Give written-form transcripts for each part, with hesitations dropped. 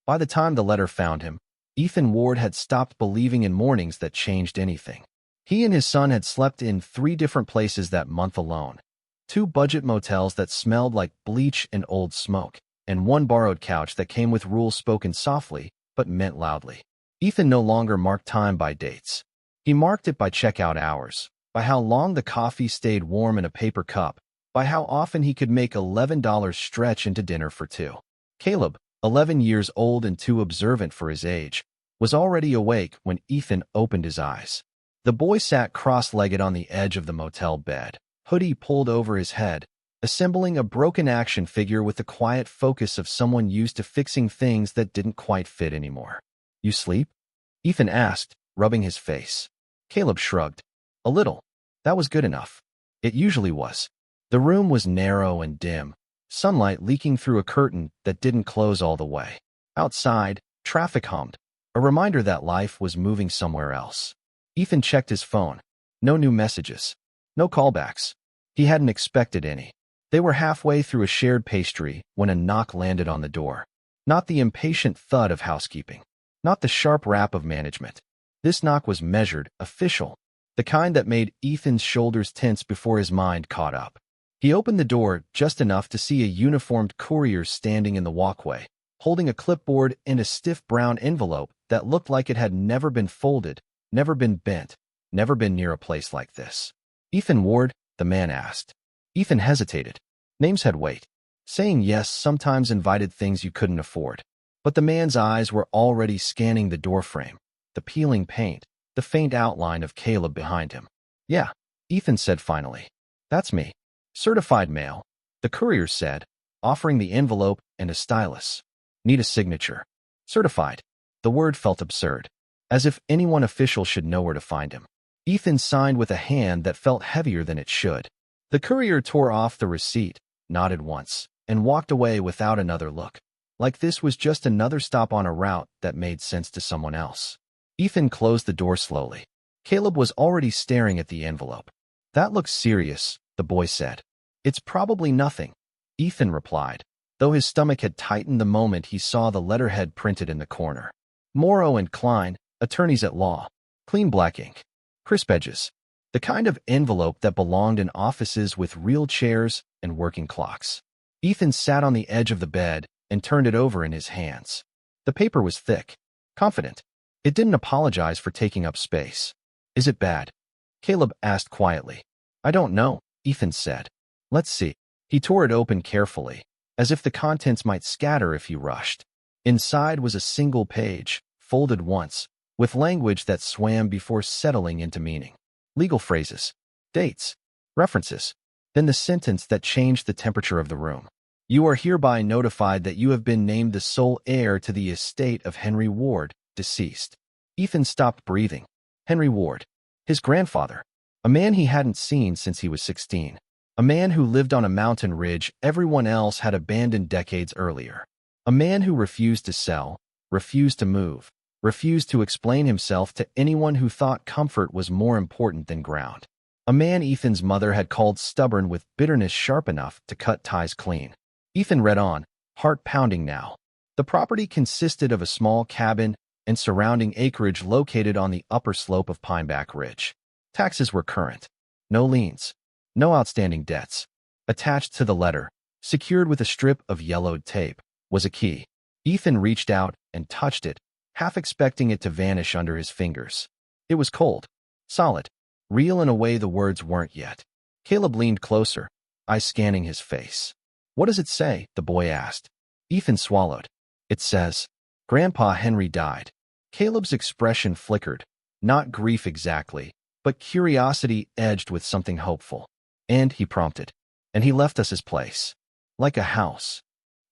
By the time the letter found him, Ethan Ward had stopped believing in mornings that changed anything. He and his son had slept in 3 different places that month alone. 2 budget motels that smelled like bleach and old smoke, and 1 borrowed couch that came with rules spoken softly but meant loudly. Ethan no longer marked time by dates. He marked it by checkout hours, by how long the coffee stayed warm in a paper cup, by how often he could make $11 stretch into dinner for 2. Caleb, 11 years old and too observant for his age, was already awake when Ethan opened his eyes. The boy sat cross-legged on the edge of the motel bed, hoodie pulled over his head, assembling a broken action figure with the quiet focus of someone used to fixing things that didn't quite fit anymore. "You sleep?" Ethan asked, rubbing his face. Caleb shrugged. "A little. That was good enough." It usually was. The room was narrow and dim, sunlight leaking through a curtain that didn't close all the way. Outside, traffic hummed, a reminder that life was moving somewhere else. Ethan checked his phone. No new messages. No callbacks. He hadn't expected any. They were halfway through a shared pastry when a knock landed on the door. Not the impatient thud of housekeeping. Not the sharp rap of management. This knock was measured, official, the kind that made Ethan's shoulders tense before his mind caught up. He opened the door just enough to see a uniformed courier standing in the walkway, holding a clipboard and a stiff brown envelope that looked like it had never been folded, never been bent, never been near a place like this. "Ethan Ward?" the man asked. Ethan hesitated. Names had weight. Saying yes sometimes invited things you couldn't afford. But the man's eyes were already scanning the doorframe, the peeling paint, the faint outline of Caleb behind him. "Yeah," Ethan said finally. "That's me. Certified mail," the courier said, offering the envelope and a stylus. "Need a signature." Certified. The word felt absurd, as if anyone official should know where to find him. Ethan signed with a hand that felt heavier than it should. The courier tore off the receipt, nodded once, and walked away without another look, like this was just another stop on a route that made sense to someone else. Ethan closed the door slowly. Caleb was already staring at the envelope. "That looks serious," the boy said. "It's probably nothing," Ethan replied, though his stomach had tightened the moment he saw the letterhead printed in the corner. Morrow and Klein, attorneys at law. Clean black ink. Crisp edges. The kind of envelope that belonged in offices with real chairs and working clocks. Ethan sat on the edge of the bed and turned it over in his hands. The paper was thick, confident. It didn't apologize for taking up space. "Is it bad?" Caleb asked quietly. "I don't know," Ethan said. "Let's see." He tore it open carefully, as if the contents might scatter if he rushed. Inside was a single page, folded once, with language that swam before settling into meaning. Legal phrases, dates, references, then the sentence that changed the temperature of the room. "You are hereby notified that you have been named the sole heir to the estate of Henry Ward, deceased." Ethan stopped breathing. Henry Ward. His grandfather. A man he hadn't seen since he was 16. A man who lived on a mountain ridge everyone else had abandoned decades earlier. A man who refused to sell, refused to move, refused to explain himself to anyone who thought comfort was more important than ground. A man Ethan's mother had called stubborn with bitterness sharp enough to cut ties clean. Ethan read on, heart pounding now. The property consisted of a small cabin and surrounding acreage located on the upper slope of Pineback Ridge. Taxes were current. No liens. No outstanding debts. Attached to the letter, secured with a strip of yellowed tape, was a key. Ethan reached out and touched it, half expecting it to vanish under his fingers. It was cold, solid, real in a way the words weren't yet. Caleb leaned closer, eyes scanning his face. "What does it say?" the boy asked. Ethan swallowed. "It says, Grandpa Henry died." Caleb's expression flickered, not grief exactly, but curiosity edged with something hopeful. "And," he prompted, "and he left us his place. Like a house."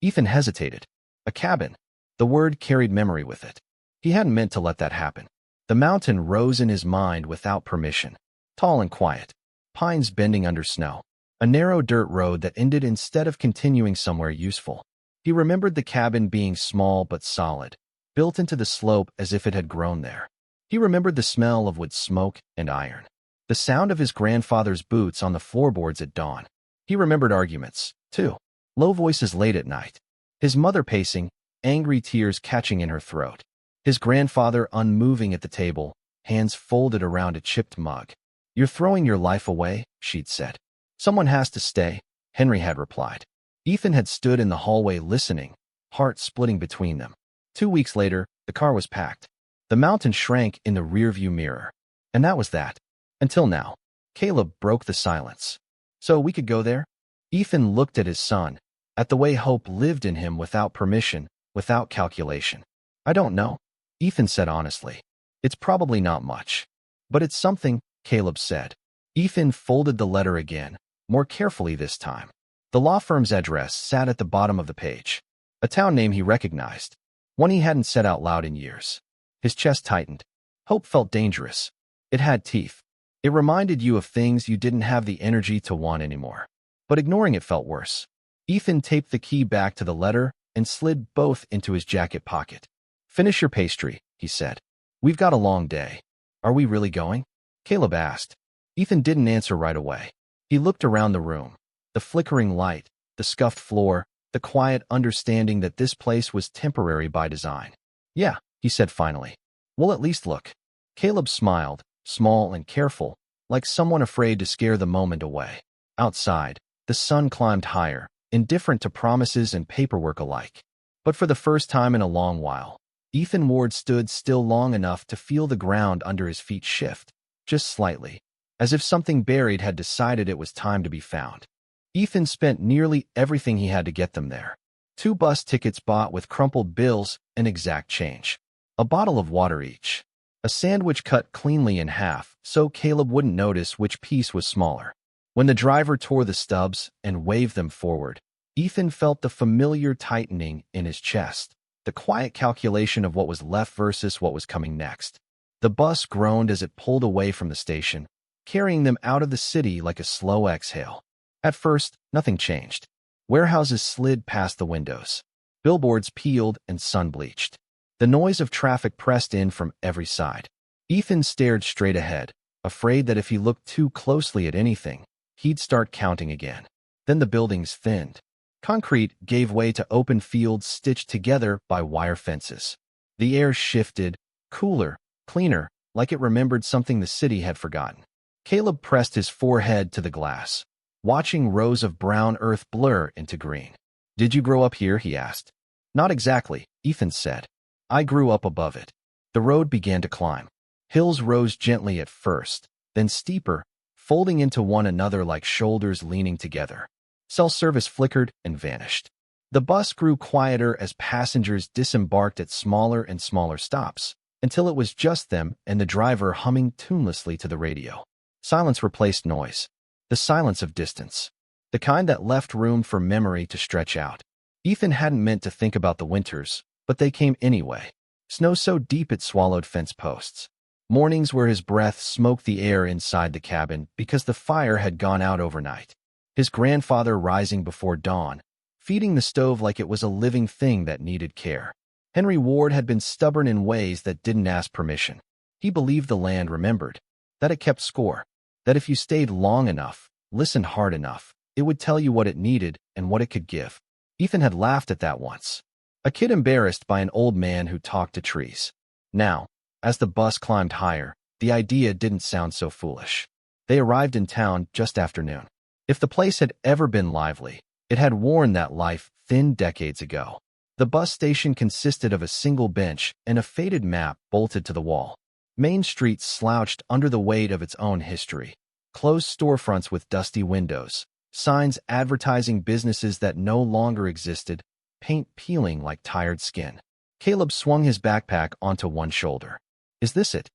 Ethan hesitated. A cabin. The word carried memory with it. He hadn't meant to let that happen. The mountain rose in his mind without permission, tall and quiet, pines bending under snow, a narrow dirt road that ended instead of continuing somewhere useful. He remembered the cabin being small but solid, built into the slope as if it had grown there. He remembered the smell of wood smoke and iron, the sound of his grandfather's boots on the floorboards at dawn. He remembered arguments, too, low voices late at night, his mother pacing, angry tears catching in her throat. His grandfather unmoving at the table, hands folded around a chipped mug. "You're throwing your life away," she'd said. "Someone has to stay," Henry had replied. Ethan had stood in the hallway listening, heart splitting between them. 2 weeks later, the car was packed. The mountain shrank in the rearview mirror. And that was that. Until now. Caleb broke the silence. "So we could go there?" Ethan looked at his son, at the way hope lived in him without permission, without calculation. "I don't know," Ethan said honestly. "It's probably not much. But it's something," Caleb said. Ethan folded the letter again, more carefully this time. The law firm's address sat at the bottom of the page. A town name he recognized, one he hadn't said out loud in years. His chest tightened. Hope felt dangerous. It had teeth. It reminded you of things you didn't have the energy to want anymore. But ignoring it felt worse. Ethan taped the key back to the letter and slid both into his jacket pocket. "Finish your pastry," he said. "We've got a long day." "Are we really going?" Caleb asked. Ethan didn't answer right away. He looked around the room. The flickering light, the scuffed floor, the quiet understanding that this place was temporary by design. "Yeah," he said finally. "We'll at least look." Caleb smiled, small and careful, like someone afraid to scare the moment away. Outside, the sun climbed higher, indifferent to promises and paperwork alike. But for the first time in a long while, Ethan Ward stood still long enough to feel the ground under his feet shift, just slightly, as if something buried had decided it was time to be found. Ethan spent nearly everything he had to get them there. 2 bus tickets bought with crumpled bills and exact change. A bottle of water each. A sandwich cut cleanly in half so Caleb wouldn't notice which piece was smaller. When the driver tore the stubs and waved them forward, Ethan felt the familiar tightening in his chest, the quiet calculation of what was left versus what was coming next. The bus groaned as it pulled away from the station, carrying them out of the city like a slow exhale. At first, nothing changed. Warehouses slid past the windows. Billboards peeled and sun-bleached. The noise of traffic pressed in from every side. Ethan stared straight ahead, afraid that if he looked too closely at anything, he'd start counting again. Then the buildings thinned. Concrete gave way to open fields stitched together by wire fences. The air shifted, cooler, cleaner, like it remembered something the city had forgotten. Caleb pressed his forehead to the glass, watching rows of brown earth blur into green. "Did you grow up here?" he asked. "Not exactly," Ethan said. "I grew up above it." The road began to climb. Hills rose gently at first, then steeper, folding into one another like shoulders leaning together. Cell service flickered and vanished. The bus grew quieter as passengers disembarked at smaller and smaller stops, until it was just them and the driver humming tunelessly to the radio. Silence replaced noise. The silence of distance. The kind that left room for memory to stretch out. Ethan hadn't meant to think about the winters, but they came anyway. Snow so deep it swallowed fence posts. Mornings where his breath smoked the air inside the cabin because the fire had gone out overnight. His grandfather rising before dawn, feeding the stove like it was a living thing that needed care. Henry Ward had been stubborn in ways that didn't ask permission. He believed the land remembered, that it kept score, that if you stayed long enough, listened hard enough, it would tell you what it needed and what it could give. Ethan had laughed at that once. A kid embarrassed by an old man who talked to trees. Now, as the bus climbed higher, the idea didn't sound so foolish. They arrived in town just after noon. If the place had ever been lively, it had worn that life thin decades ago. The bus station consisted of a single bench and a faded map bolted to the wall. Main Street slouched under the weight of its own history. Closed storefronts with dusty windows, signs advertising businesses that no longer existed, paint peeling like tired skin. Caleb swung his backpack onto one shoulder. "Is this it?"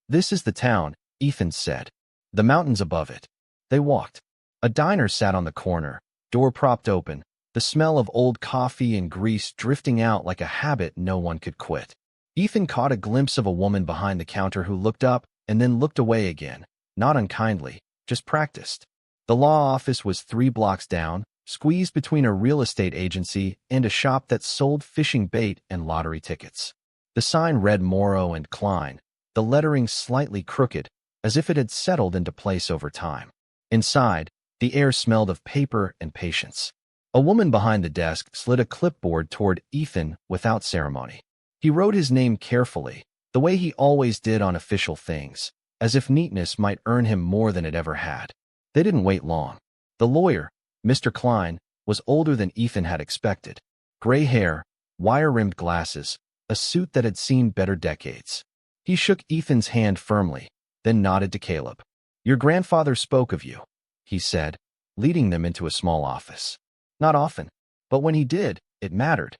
"This is the town," Ethan said. "The mountains above it." They walked. A diner sat on the corner, door propped open, the smell of old coffee and grease drifting out like a habit no one could quit. Ethan caught a glimpse of a woman behind the counter who looked up and then looked away again, not unkindly, just practiced. The law office was 3 blocks down, squeezed between a real estate agency and a shop that sold fishing bait and lottery tickets. The sign read Morrow and Klein, the lettering slightly crooked, as if it had settled into place over time. Inside, the air smelled of paper and patience. A woman behind the desk slid a clipboard toward Ethan without ceremony. He wrote his name carefully, the way he always did on official things, as if neatness might earn him more than it ever had. They didn't wait long. The lawyer, Mr. Klein, was older than Ethan had expected. Gray hair, wire-rimmed glasses, a suit that had seen better decades. He shook Ethan's hand firmly, then nodded to Caleb. "Your grandfather spoke of you," he said, leading them into a small office. Not often, but when he did, it mattered.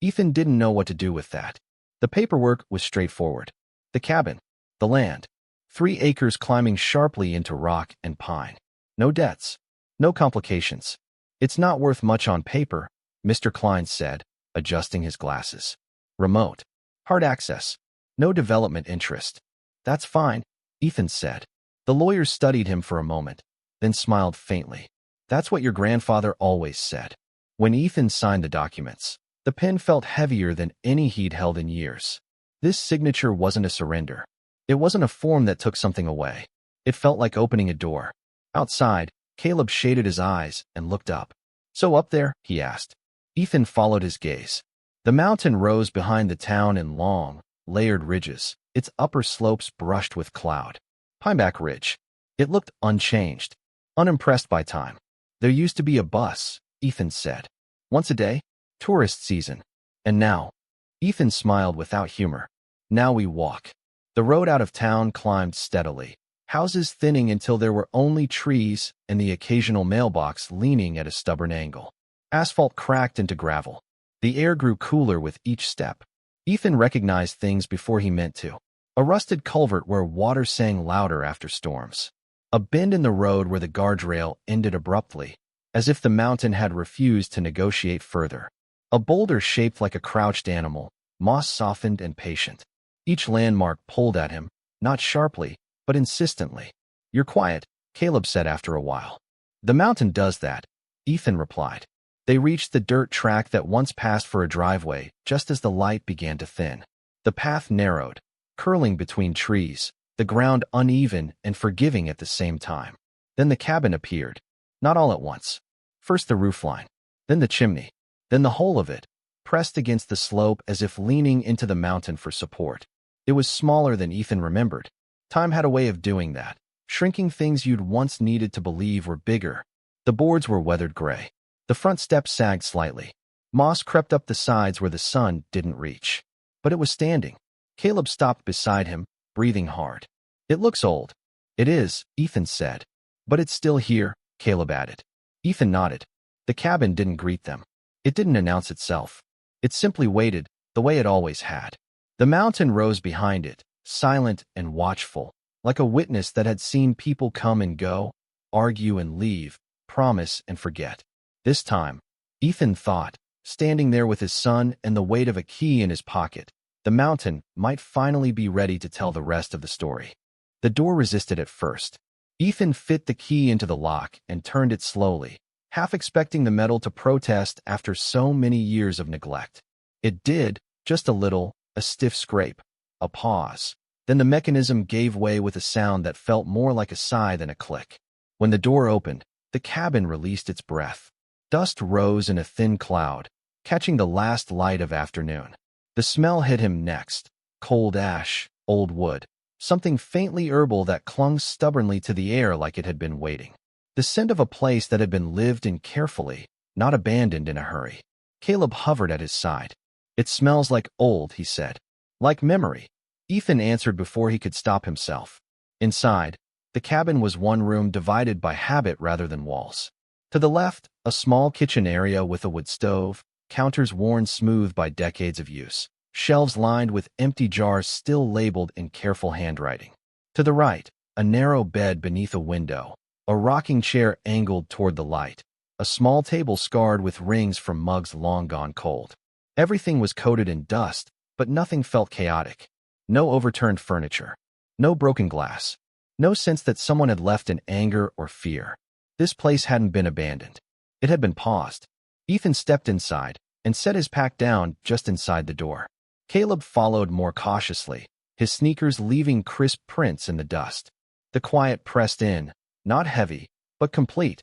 Ethan didn't know what to do with that. The paperwork was straightforward. The cabin, the land, 3 acres climbing sharply into rock and pine. No debts, no complications. "It's not worth much on paper," Mr. Klein said, adjusting his glasses. "Remote. Hard access. No development interest." "That's fine," Ethan said. The lawyer studied him for a moment, then smiled faintly. "That's what your grandfather always said." When Ethan signed the documents, the pen felt heavier than any he'd held in years. This signature wasn't a surrender. It wasn't a form that took something away. It felt like opening a door. Outside, Caleb shaded his eyes and looked up. "So up there?" he asked. Ethan followed his gaze. The mountain rose behind the town in long, layered ridges, its upper slopes brushed with cloud. Pineback Ridge. It looked unchanged, unimpressed by time. "There used to be a bus," Ethan said. "Once a day? Tourist season. And now?" Ethan smiled without humor. "Now we walk." The road out of town climbed steadily, houses thinning until there were only trees and the occasional mailbox leaning at a stubborn angle. Asphalt cracked into gravel. The air grew cooler with each step. Ethan recognized things before he meant to. A rusted culvert where water sang louder after storms. A bend in the road where the guardrail ended abruptly, as if the mountain had refused to negotiate further. A boulder shaped like a crouched animal, moss-softened and patient. Each landmark pulled at him, not sharply, but insistently. "You're quiet," Caleb said after a while. "The mountain does that," Ethan replied. They reached the dirt track that once passed for a driveway just as the light began to thin. The path narrowed, curling between trees, the ground uneven and forgiving at the same time. Then the cabin appeared, not all at once. First the roofline, then the chimney, then the whole of it, pressed against the slope as if leaning into the mountain for support. It was smaller than Ethan remembered. Time had a way of doing that, shrinking things you'd once needed to believe were bigger. The boards were weathered gray. The front steps sagged slightly. Moss crept up the sides where the sun didn't reach. But it was standing. Caleb stopped beside him, breathing hard. "It looks old." "It is," Ethan said. "But it's still here," Caleb added. Ethan nodded. The cabin didn't greet them. It didn't announce itself. It simply waited, the way it always had. The mountain rose behind it, silent and watchful, like a witness that had seen people come and go, argue and leave, promise and forget. This time, Ethan thought, standing there with his son and the weight of a key in his pocket, the mountain might finally be ready to tell the rest of the story. The door resisted at first. Ethan fit the key into the lock and turned it slowly, half expecting the metal to protest after so many years of neglect. It did, just a little, a stiff scrape, a pause. Then the mechanism gave way with a sound that felt more like a sigh than a click. When the door opened, the cabin released its breath. Dust rose in a thin cloud, catching the last light of afternoon. The smell hit him next. Cold ash, old wood, something faintly herbal that clung stubbornly to the air like it had been waiting. The scent of a place that had been lived in carefully, not abandoned in a hurry. Caleb hovered at his side. "It smells like old," he said. "Like memory," Ethan answered before he could stop himself. Inside, the cabin was one room divided by habit rather than walls. To the left, a small kitchen area with a wood stove, counters worn smooth by decades of use, shelves lined with empty jars still labeled in careful handwriting. To the right, a narrow bed beneath a window, a rocking chair angled toward the light, a small table scarred with rings from mugs long gone cold. Everything was coated in dust, but nothing felt chaotic. No overturned furniture, no broken glass, no sense that someone had left in anger or fear. This place hadn't been abandoned. It had been paused. Ethan stepped inside and set his pack down just inside the door. Caleb followed more cautiously, his sneakers leaving crisp prints in the dust. The quiet pressed in, not heavy, but complete.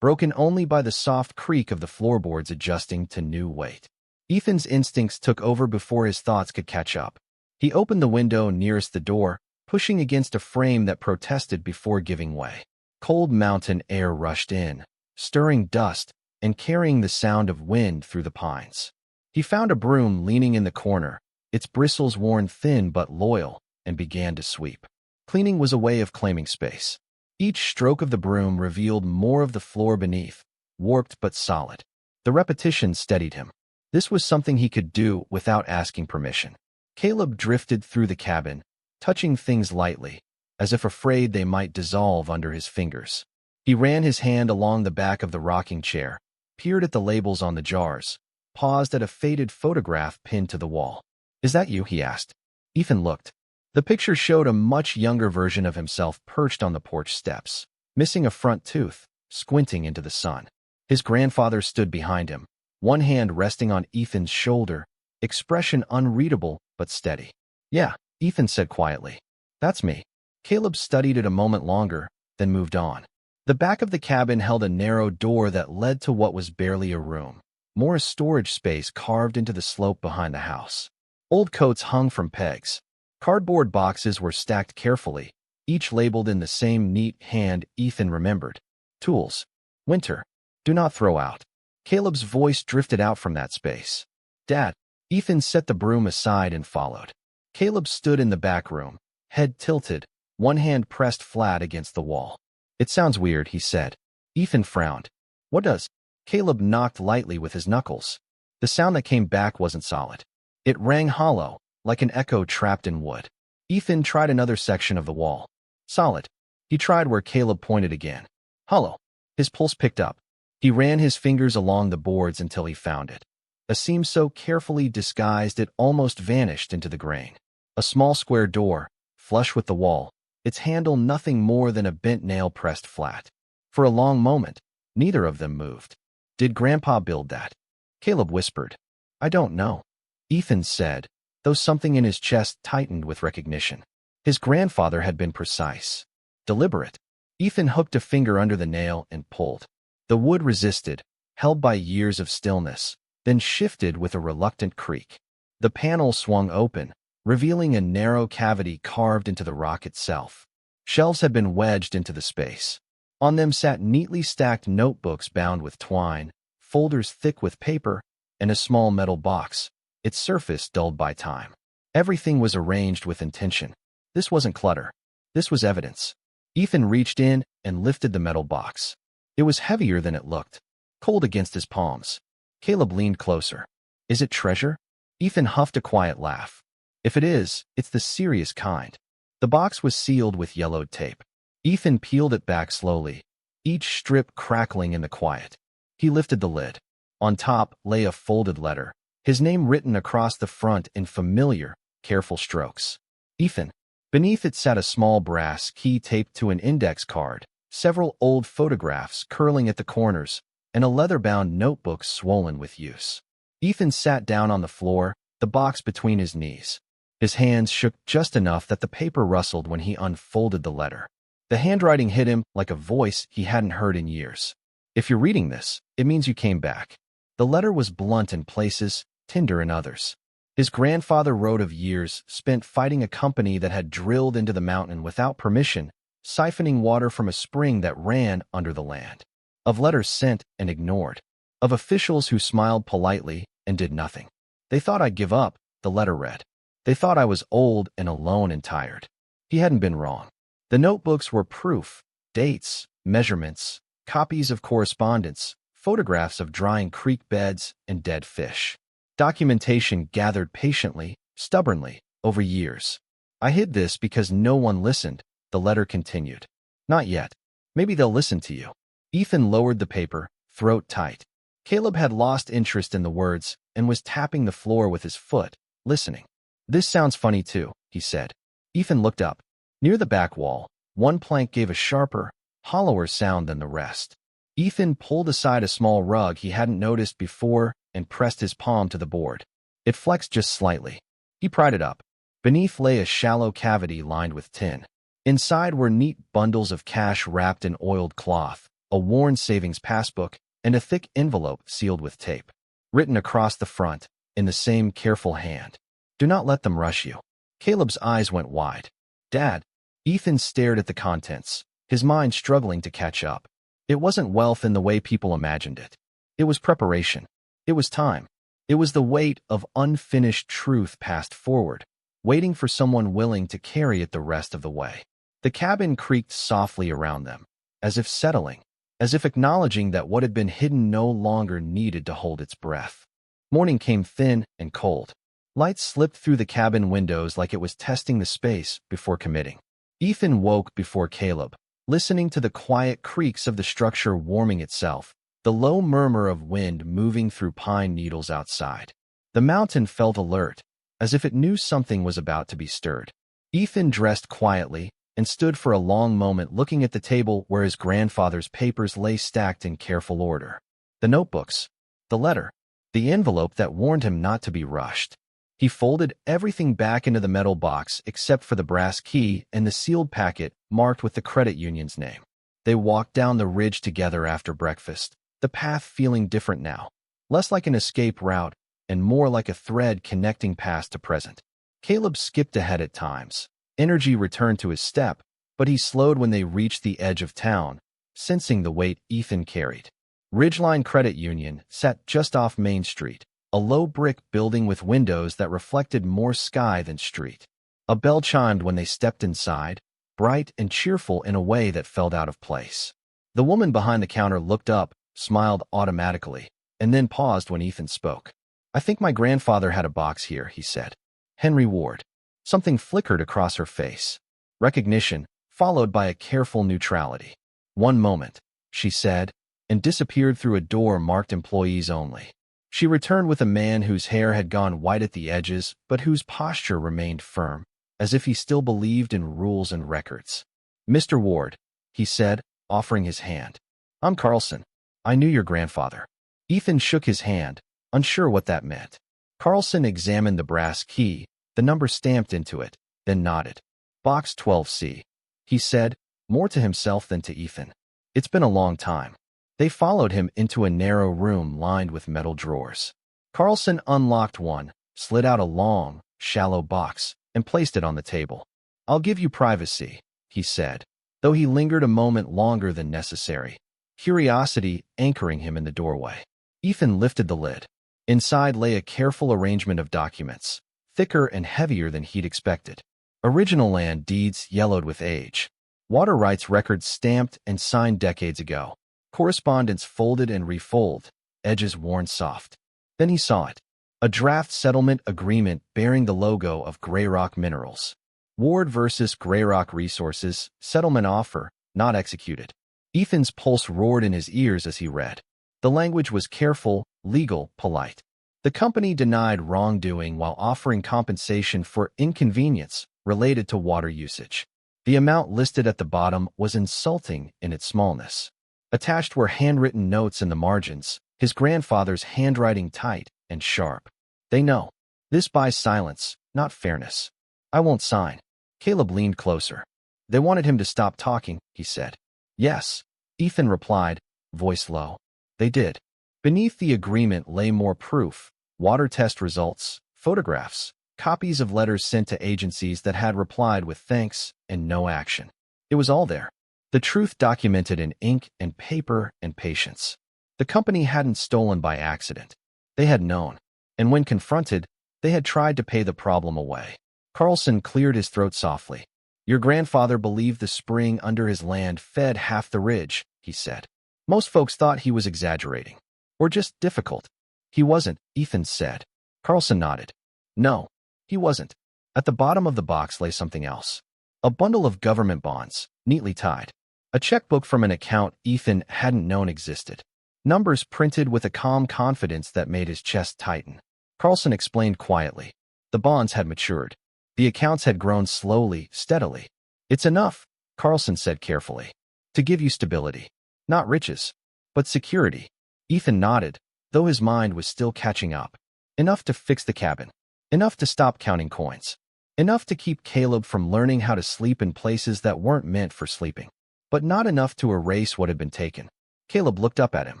broken only by the soft creak of the floorboards adjusting to new weight. Ethan's instincts took over before his thoughts could catch up. He opened the window nearest the door, pushing against a frame that protested before giving way. Cold mountain air rushed in, stirring dust and carrying the sound of wind through the pines. He found a broom leaning in the corner, its bristles worn thin but loyal, and began to sweep. Cleaning was a way of claiming space. Each stroke of the broom revealed more of the floor beneath, warped but solid. The repetition steadied him. This was something he could do without asking permission. Caleb drifted through the cabin, touching things lightly, as if afraid they might dissolve under his fingers. He ran his hand along the back of the rocking chair, peered at the labels on the jars, paused at a faded photograph pinned to the wall. "Is that you?" he asked. Ethan looked. The picture showed a much younger version of himself perched on the porch steps, missing a front tooth, squinting into the sun. His grandfather stood behind him, one hand resting on Ethan's shoulder, expression unreadable but steady. "Yeah," Ethan said quietly. "That's me." Caleb studied it a moment longer, then moved on. The back of the cabin held a narrow door that led to what was barely a room, more a storage space carved into the slope behind the house. Old coats hung from pegs. Cardboard boxes were stacked carefully, each labeled in the same neat hand Ethan remembered. Tools. Winter. Do not throw out. Caleb's voice drifted out from that space. "Dad." Ethan set the broom aside and followed. Caleb stood in the back room, head tilted, one hand pressed flat against the wall. "It sounds weird," he said. Ethan frowned. "What does?" Caleb knocked lightly with his knuckles. The sound that came back wasn't solid. It rang hollow, like an echo trapped in wood. Ethan tried another section of the wall. Solid. He tried where Caleb pointed again. Hollow. His pulse picked up. He ran his fingers along the boards until he found it. A seam so carefully disguised it almost vanished into the grain. A small square door, flush with the wall, its handle nothing more than a bent nail pressed flat. For a long moment, neither of them moved. "Did Grandpa build that?" Caleb whispered. "I don't know." Ethan said, though something in his chest tightened with recognition. His grandfather had been precise, deliberate. Ethan hooked a finger under the nail and pulled. The wood resisted, held by years of stillness, then shifted with a reluctant creak. The panel swung open, revealing a narrow cavity carved into the rock itself. Shelves had been wedged into the space. On them sat neatly stacked notebooks bound with twine, folders thick with paper, and a small metal box, its surface dulled by time. Everything was arranged with intention. This wasn't clutter. This was evidence. Ethan reached in and lifted the metal box. It was heavier than it looked, cold against his palms. Caleb leaned closer. "Is it treasure?" Ethan huffed a quiet laugh. "If it is, it's the serious kind." The box was sealed with yellowed tape. Ethan peeled it back slowly, each strip crackling in the quiet. He lifted the lid. On top lay a folded letter, his name written across the front in familiar, careful strokes. Ethan. Beneath it sat a small brass key taped to an index card, several old photographs curling at the corners, and a leather-bound notebook swollen with use. Ethan sat down on the floor, the box between his knees. His hands shook just enough that the paper rustled when he unfolded the letter. The handwriting hit him like a voice he hadn't heard in years. "If you're reading this, it means you came back." The letter was blunt in places, tender in others. His grandfather wrote of years spent fighting a company that had drilled into the mountain without permission, siphoning water from a spring that ran under the land. Of letters sent and ignored. Of officials who smiled politely and did nothing. "They thought I'd give up," the letter read. "They thought I was old and alone and tired." He hadn't been wrong. The notebooks were proof, dates, measurements, copies of correspondence, photographs of drying creek beds and dead fish. Documentation gathered patiently, stubbornly, over years. "I hid this because no one listened," the letter continued. "Not yet. Maybe they'll listen to you." Ethan lowered the paper, throat tight. Caleb had lost interest in the words and was tapping the floor with his foot, listening. "This sounds funny too," he said. Ethan looked up. Near the back wall, one plank gave a sharper, hollower sound than the rest. Ethan pulled aside a small rug he hadn't noticed before and pressed his palm to the board. It flexed just slightly. He pried it up. Beneath lay a shallow cavity lined with tin. Inside were neat bundles of cash wrapped in oiled cloth, a worn savings passbook, and a thick envelope sealed with tape. Written across the front, in the same careful hand. Do not let them rush you. Caleb's eyes went wide. Dad. Ethan stared at the contents, his mind struggling to catch up. It wasn't wealth in the way people imagined it. It was preparation. It was time. It was the weight of unfinished truth passed forward, waiting for someone willing to carry it the rest of the way. The cabin creaked softly around them, as if settling, as if acknowledging that what had been hidden no longer needed to hold its breath. Morning came thin and cold. Light slipped through the cabin windows like it was testing the space before committing. Ethan woke before Caleb, listening to the quiet creaks of the structure warming itself, the low murmur of wind moving through pine needles outside. The mountain felt alert, as if it knew something was about to be stirred. Ethan dressed quietly and stood for a long moment looking at the table where his grandfather's papers lay stacked in careful order. The notebooks, the letter, the envelope that warned him not to be rushed. He folded everything back into the metal box except for the brass key and the sealed packet marked with the credit union's name. They walked down the ridge together after breakfast, the path feeling different now, less like an escape route and more like a thread connecting past to present. Caleb skipped ahead at times. Energy returned to his step, but he slowed when they reached the edge of town, sensing the weight Ethan carried. Ridgeline Credit Union sat just off Main Street, a low brick building with windows that reflected more sky than street. A bell chimed when they stepped inside, bright and cheerful in a way that felt out of place. The woman behind the counter looked up, smiled automatically, and then paused when Ethan spoke. I think my grandfather had a box here, he said. Henry Ward. Something flickered across her face. Recognition, followed by a careful neutrality. One moment, she said, and disappeared through a door marked employees only. She returned with a man whose hair had gone white at the edges, but whose posture remained firm, as if he still believed in rules and records. Mr. Ward, he said, offering his hand. I'm Carlson. I knew your grandfather. Ethan shook his hand, unsure what that meant. Carlson examined the brass key, the number stamped into it, then nodded. Box 12C, he said, more to himself than to Ethan. It's been a long time. They followed him into a narrow room lined with metal drawers. Carlson unlocked one, slid out a long, shallow box, and placed it on the table. I'll give you privacy, he said, though he lingered a moment longer than necessary, curiosity anchoring him in the doorway. Ethan lifted the lid. Inside lay a careful arrangement of documents, thicker and heavier than he'd expected. Original land deeds yellowed with age. Water rights records stamped and signed decades ago. Correspondence folded and refolded, edges worn soft. Then he saw it. A draft settlement agreement bearing the logo of Greyrock Minerals. Ward versus Greyrock Resources, settlement offer, not executed. Ethan's pulse roared in his ears as he read. The language was careful, legal, polite. The company denied wrongdoing while offering compensation for inconvenience related to water usage. The amount listed at the bottom was insulting in its smallness. Attached were handwritten notes in the margins, his grandfather's handwriting tight and sharp. They know. This buys silence, not fairness. I won't sign. Caleb leaned closer. They wanted him to stop talking, he said. Yes, Ethan replied, voice low. They did. Beneath the agreement lay more proof, water test results, photographs, copies of letters sent to agencies that had replied with thanks and no action. It was all there. The truth documented in ink and paper and patience. The company hadn't stolen by accident. They had known. And when confronted, they had tried to pay the problem away. Carlson cleared his throat softly. Your grandfather believed the spring under his land fed half the ridge, he said. Most folks thought he was exaggerating. Or just difficult. He wasn't, Ethan said. Carlson nodded. No, he wasn't. At the bottom of the box lay something else. A bundle of government bonds, neatly tied. A checkbook from an account Ethan hadn't known existed. Numbers printed with a calm confidence that made his chest tighten. Carlson explained quietly. The bonds had matured. The accounts had grown slowly, steadily. It's enough, Carlson said carefully. To give you stability. Not riches, but security. Ethan nodded, though his mind was still catching up. Enough to fix the cabin. Enough to stop counting coins. Enough to keep Caleb from learning how to sleep in places that weren't meant for sleeping. But not enough to erase what had been taken. Caleb looked up at him.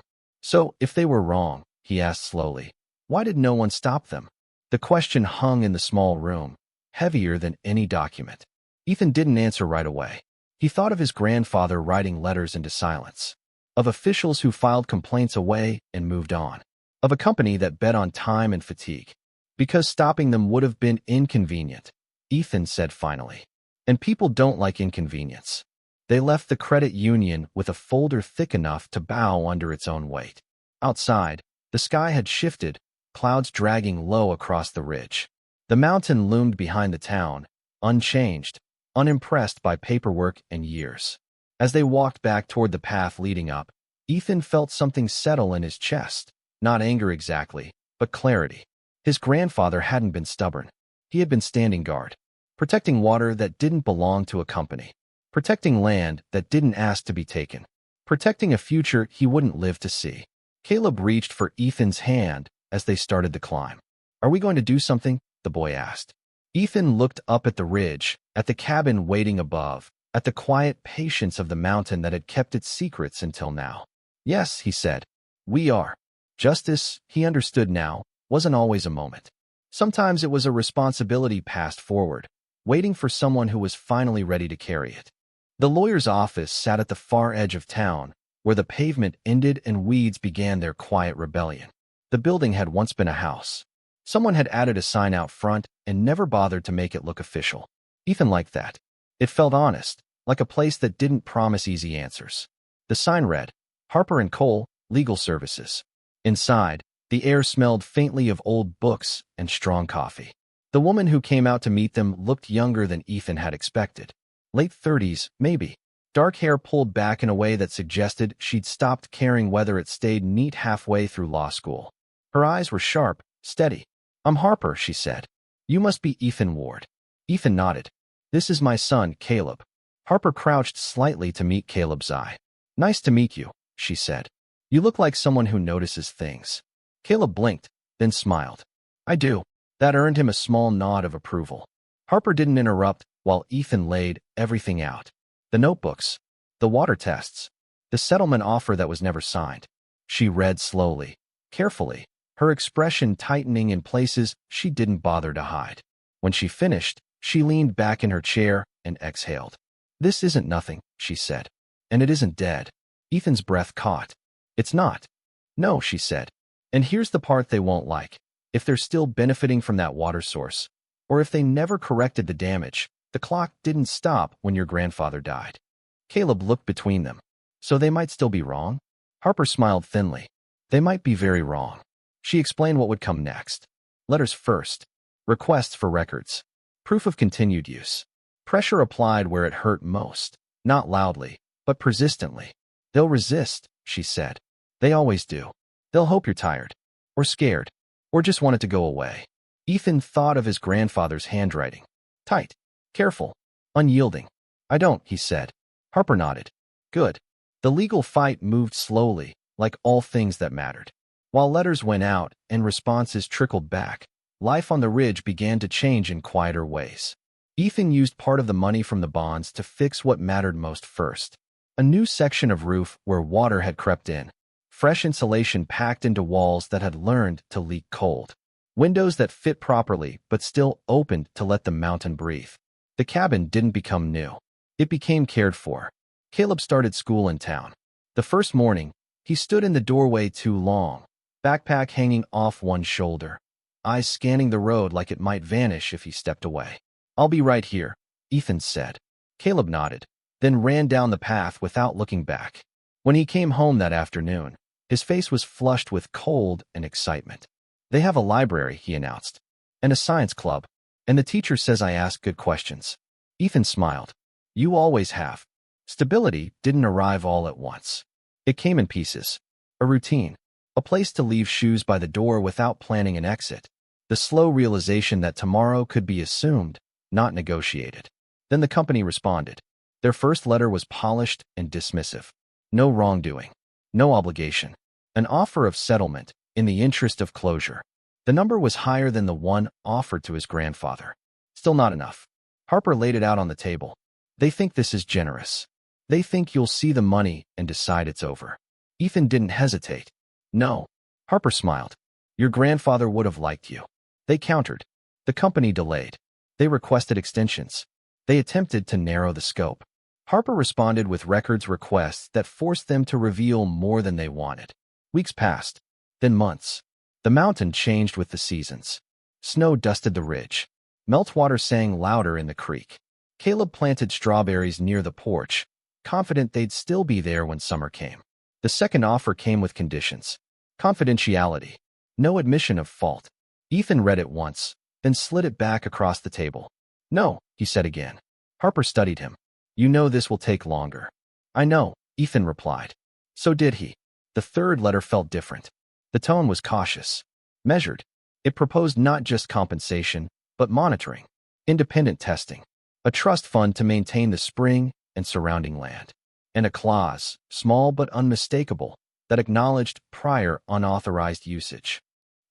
So, if they were wrong, he asked slowly, why did no one stop them? The question hung in the small room, heavier than any document. Ethan didn't answer right away. He thought of his grandfather writing letters into silence, of officials who filed complaints away and moved on, of a company that bet on time and fatigue, because stopping them would have been inconvenient, Ethan said finally. And people don't like inconvenience. They left the credit union with a folder thick enough to bow under its own weight. Outside, the sky had shifted, clouds dragging low across the ridge. The mountain loomed behind the town, unchanged, unimpressed by paperwork and years. As they walked back toward the path leading up, Ethan felt something settle in his chest. Not anger exactly, but clarity. His grandfather hadn't been stubborn. He had been standing guard, protecting water that didn't belong to a company, protecting land that didn't ask to be taken, protecting a future he wouldn't live to see. Caleb reached for Ethan's hand as they started the climb. Are we going to do something? The boy asked. Ethan looked up at the ridge, at the cabin waiting above, at the quiet patience of the mountain that had kept its secrets until now. Yes, he said. We are. Justice, he understood now, wasn't always a moment. Sometimes it was a responsibility passed forward, waiting for someone who was finally ready to carry it. The lawyer's office sat at the far edge of town, where the pavement ended and weeds began their quiet rebellion. The building had once been a house. Someone had added a sign out front and never bothered to make it look official. Ethan liked that. It felt honest, like a place that didn't promise easy answers. The sign read, Harper & Cole, Legal Services. Inside, the air smelled faintly of old books and strong coffee. The woman who came out to meet them looked younger than Ethan had expected. Late 30s, maybe. Dark hair pulled back in a way that suggested she'd stopped caring whether it stayed neat halfway through law school. Her eyes were sharp, steady. I'm Harper, she said. You must be Ethan Ward. Ethan nodded. This is my son, Caleb. Harper crouched slightly to meet Caleb's eye. Nice to meet you, she said. You look like someone who notices things. Caleb blinked, then smiled. I do. That earned him a small nod of approval. Harper didn't interrupt while Ethan laid everything out. The notebooks, the water tests, the settlement offer that was never signed. She read slowly, carefully, her expression tightening in places she didn't bother to hide. When she finished, she leaned back in her chair and exhaled. This isn't nothing, she said. And it isn't dead. Ethan's breath caught. It's not. No, she said. And here's the part they won't like. If they're still benefiting from that water source, or if they never corrected the damage, the clock didn't stop when your grandfather died. Caleb looked between them. So they might still be wrong? Harper smiled thinly. They might be very wrong. She explained what would come next. Letters first. Requests for records. Proof of continued use. Pressure applied where it hurt most. Not loudly, but persistently. They'll resist, she said. They always do. They'll hope you're tired. Or scared. Or just want it to go away. Ethan thought of his grandfather's handwriting. Tight. Careful. Unyielding. I don't, he said. Harper nodded. Good. The legal fight moved slowly, like all things that mattered. While letters went out and responses trickled back, life on the ridge began to change in quieter ways. Ethan used part of the money from the bonds to fix what mattered most first. A new section of roof where water had crept in. Fresh insulation packed into walls that had learned to leak cold. Windows that fit properly but still opened to let the mountain breathe. The cabin didn't become new. It became cared for. Caleb started school in town. The first morning, he stood in the doorway too long, backpack hanging off one shoulder, eyes scanning the road like it might vanish if he stepped away. I'll be right here, Ethan said. Caleb nodded, then ran down the path without looking back. When he came home that afternoon, his face was flushed with cold and excitement. They have a library, he announced, and a science club, and the teacher says I ask good questions. Ethan smiled. You always have. Stability didn't arrive all at once. It came in pieces. A routine. A place to leave shoes by the door without planning an exit. The slow realization that tomorrow could be assumed, not negotiated. Then the company responded. Their first letter was polished and dismissive. No wrongdoing. No obligation. An offer of settlement, in the interest of closure. The number was higher than the one offered to his grandfather. Still not enough. Harper laid it out on the table. They think this is generous. They think you'll see the money and decide it's over. Ethan didn't hesitate. No. Harper smiled. Your grandfather would have liked you. They countered. The company delayed. They requested extensions. They attempted to narrow the scope. Harper responded with records requests that forced them to reveal more than they wanted. Weeks passed, then months. The mountain changed with the seasons. Snow dusted the ridge. Meltwater sang louder in the creek. Caleb planted strawberries near the porch, confident they'd still be there when summer came. The second offer came with conditions. Confidentiality. No admission of fault. Ethan read it once, then slid it back across the table. No, he said again. Harper studied him. You know this will take longer. I know, Ethan replied. So did he. The third letter felt different. The tone was cautious, measured. It proposed not just compensation, but monitoring, independent testing, a trust fund to maintain the spring and surrounding land, and a clause, small but unmistakable, that acknowledged prior unauthorized usage.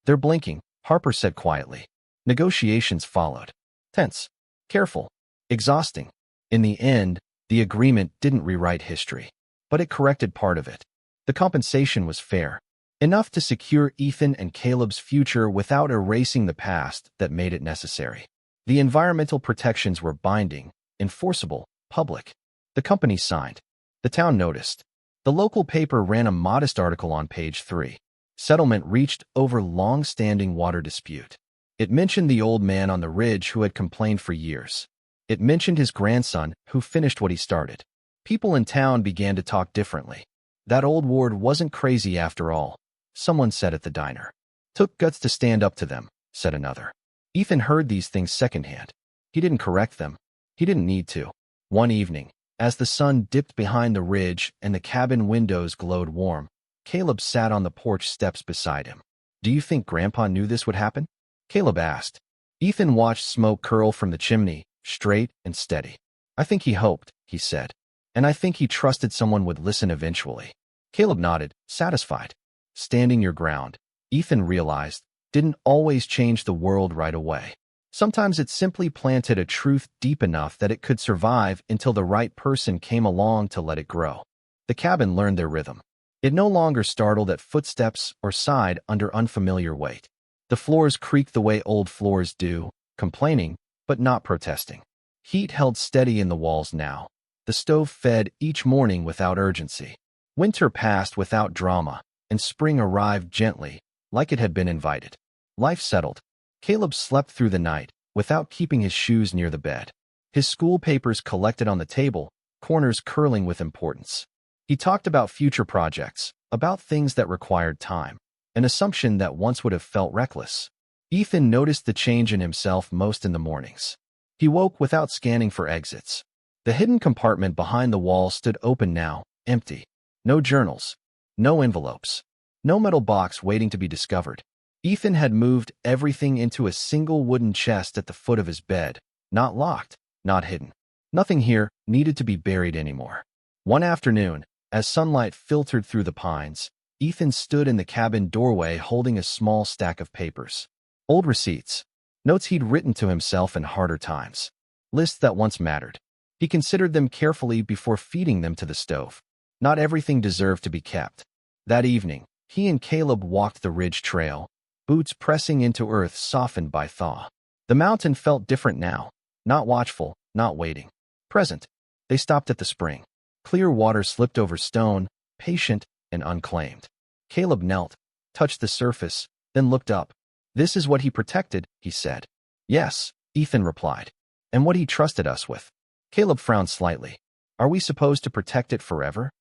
They're blinking, Harper said quietly. Negotiations followed. Tense, careful, exhausting. In the end, the agreement didn't rewrite history, but it corrected part of it. The compensation was fair, enough to secure Ethan and Caleb's future without erasing the past that made it necessary. The environmental protections were binding, enforceable, public. The company signed. The town noticed. The local paper ran a modest article on page 3. Settlement reached over long-standing water dispute. It mentioned the old man on the ridge who had complained for years. It mentioned his grandson who finished what he started. People in town began to talk differently. That old ward wasn't crazy after all, someone said at the diner. Took guts to stand up to them, said another. Ethan heard these things secondhand. He didn't correct them. He didn't need to. One evening, as the sun dipped behind the ridge and the cabin windows glowed warm, Caleb sat on the porch steps beside him. Do you think Grandpa knew this would happen? Caleb asked. Ethan watched smoke curl from the chimney, straight and steady. I think he hoped, he said. And I think he trusted someone would listen eventually. Caleb nodded, satisfied. Standing your ground, Ethan realized, didn't always change the world right away. Sometimes it simply planted a truth deep enough that it could survive until the right person came along to let it grow. The cabin learned their rhythm. It no longer startled at footsteps or sighed under unfamiliar weight. The floors creaked the way old floors do, complaining, but not protesting. Heat held steady in the walls now. The stove fed each morning without urgency. Winter passed without drama, and spring arrived gently, like it had been invited. Life settled. Caleb slept through the night, without keeping his shoes near the bed. His school papers collected on the table, corners curling with importance. He talked about future projects, about things that required time, an assumption that once would have felt reckless. Ethan noticed the change in himself most in the mornings. He woke without scanning for exits. The hidden compartment behind the wall stood open now, empty. No journals, no envelopes, no metal box waiting to be discovered. Ethan had moved everything into a single wooden chest at the foot of his bed, not locked, not hidden. Nothing here needed to be buried anymore. One afternoon, as sunlight filtered through the pines, Ethan stood in the cabin doorway holding a small stack of papers. Old receipts, notes he'd written to himself in harder times, lists that once mattered. He considered them carefully before feeding them to the stove. Not everything deserved to be kept. That evening, he and Caleb walked the ridge trail, boots pressing into earth softened by thaw. The mountain felt different now, not watchful, not waiting. Present. They stopped at the spring. Clear water slipped over stone, patient and unclaimed. Caleb knelt, touched the surface, then looked up. This is what he protected, he said. Yes, Ethan replied. And what he trusted us with. Caleb frowned slightly. Are we supposed to protect it forever?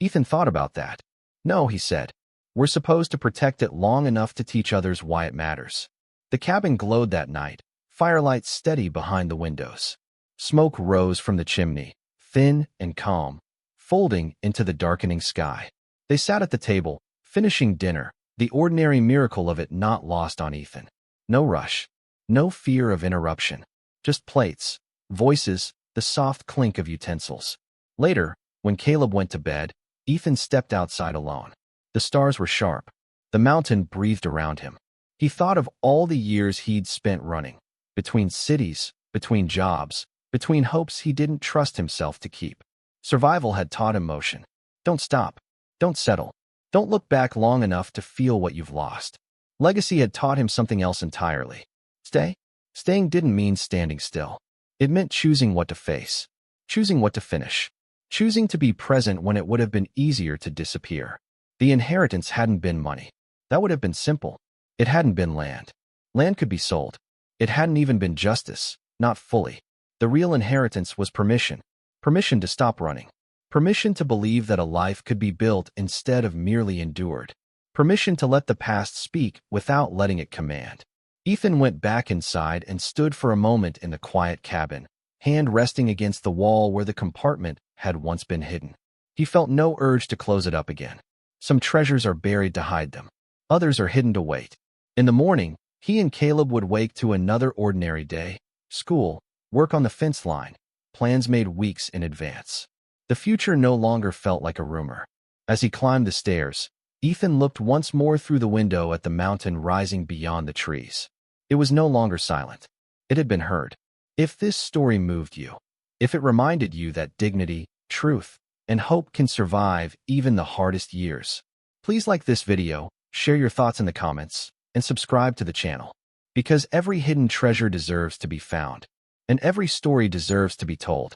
Ethan thought about that. No, he said. We're supposed to protect it long enough to teach others why it matters. The cabin glowed that night, firelight steady behind the windows. Smoke rose from the chimney, thin and calm, folding into the darkening sky. They sat at the table, finishing dinner, the ordinary miracle of it not lost on Ethan. No rush, no fear of interruption, just plates, voices, the soft clink of utensils. Later, when Caleb went to bed, Ethan stepped outside alone. The stars were sharp. The mountain breathed around him. He thought of all the years he'd spent running, between cities, between jobs, between hopes he didn't trust himself to keep. Survival had taught him motion. Don't stop. Don't settle. Don't look back long enough to feel what you've lost. Legacy had taught him something else entirely. Staying didn't mean standing still. It meant choosing what to face, choosing what to finish, choosing to be present when it would have been easier to disappear. The inheritance hadn't been money. That would have been simple. It hadn't been land. Land could be sold. It hadn't even been justice, not fully. The real inheritance was permission. Permission to stop running. Permission to believe that a life could be built instead of merely endured. Permission to let the past speak without letting it command. Ethan went back inside and stood for a moment in the quiet cabin, hand resting against the wall where the compartment had once been hidden. He felt no urge to close it up again. Some treasures are buried to hide them. Others are hidden to wait. In the morning, he and Caleb would wake to another ordinary day. School, work on the fence line, plans made weeks in advance. The future no longer felt like a rumor. As he climbed the stairs, Ethan looked once more through the window at the mountain rising beyond the trees. It was no longer silent. It had been heard. If this story moved you, if it reminded you that dignity, truth, and hope can survive even the hardest years, please like this video, share your thoughts in the comments, and subscribe to the channel. Because every hidden treasure deserves to be found, and every story deserves to be told.